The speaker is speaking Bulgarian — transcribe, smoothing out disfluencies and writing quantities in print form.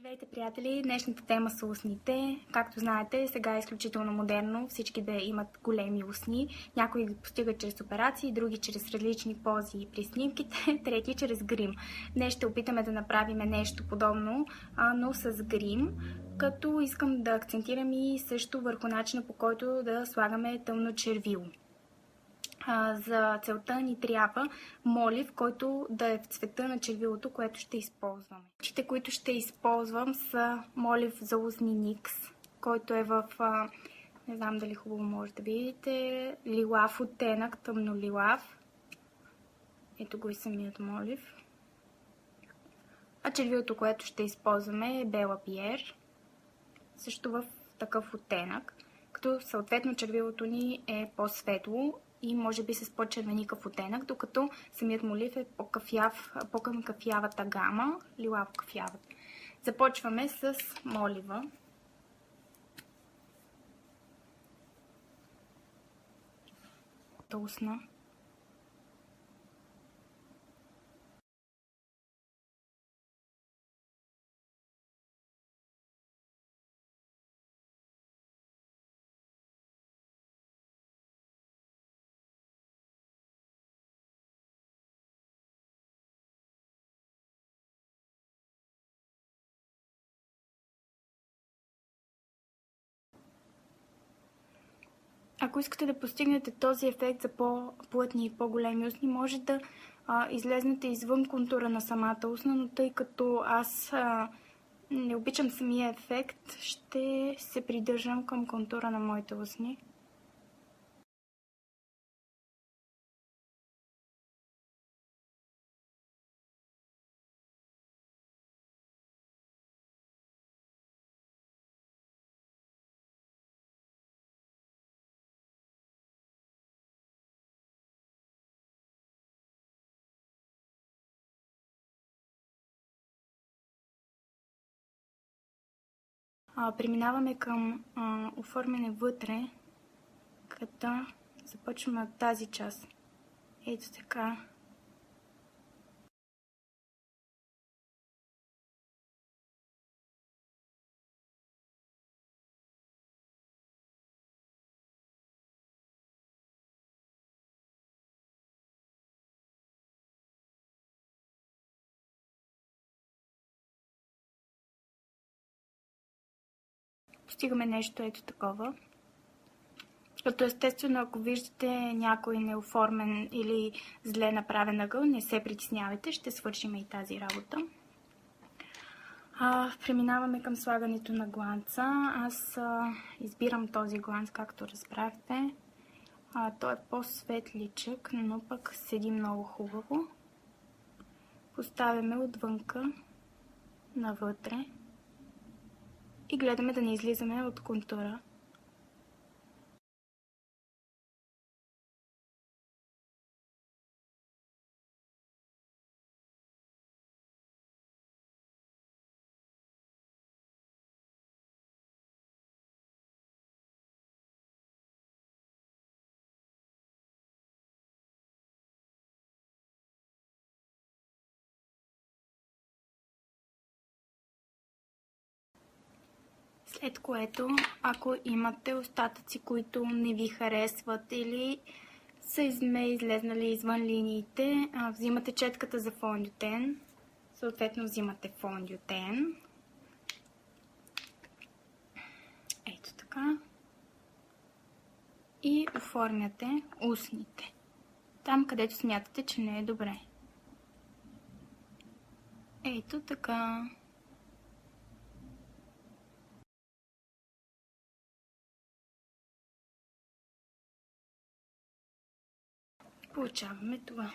Здравейте, приятели! Днешната тема са устните. Както знаете, сега е изключително модерно всички да имат големи устни. Някои ги постигат чрез операции, други чрез различни пози при снимките, трети чрез грим. Днес ще опитаме да направим нещо подобно, но с грим, като искам да акцентирам и също върху начина, по който да слагаме тъмно червило. За целта ни трябва молив, който да е в цвета на червилото, което ще използваме. Очите, които ще използвам, са молив за устни Никс, който е в, не знам дали хубаво може да видите, лилав оттенък, тъмно лилав. Ето го и самият молив. А червилото, което ще използваме, е Бела Пиер, също в такъв оттенък, като съответно червилото ни е по-светло и може би с по-червеникав оттенък, докато самият молив е по-към кафявата гама, лилаво кафявата. Започваме с молива. Устна. Ако искате да постигнете този ефект за по-плътни и по-големи устни, може да излезнете извън контура на самата устна, но тъй като аз не обичам самия ефект, ще се придържам към контура на моите устни. Преминаваме към оформяне вътре, като започваме от тази част. Ето така. Постигаме нещо ето такова. Като естествено, ако виждате някой неоформен или зле направен ъгъл, не се притеснявайте, ще свършим и тази работа. Преминаваме към слагането на гланца. Аз избирам този гланц, както разбрахте. Той е по-светличък, но пък седи много хубаво. Поставяме отвънка навътре и гледаме да не излизаме от контура. След което, ако имате остатъци, които не ви харесват или са излезнали извън линиите, взимате четката за фондютен, съответно взимате фондютен. Ето така. И оформяте устните. Там, където смятате, че не е добре. Ето така. Получаваме това.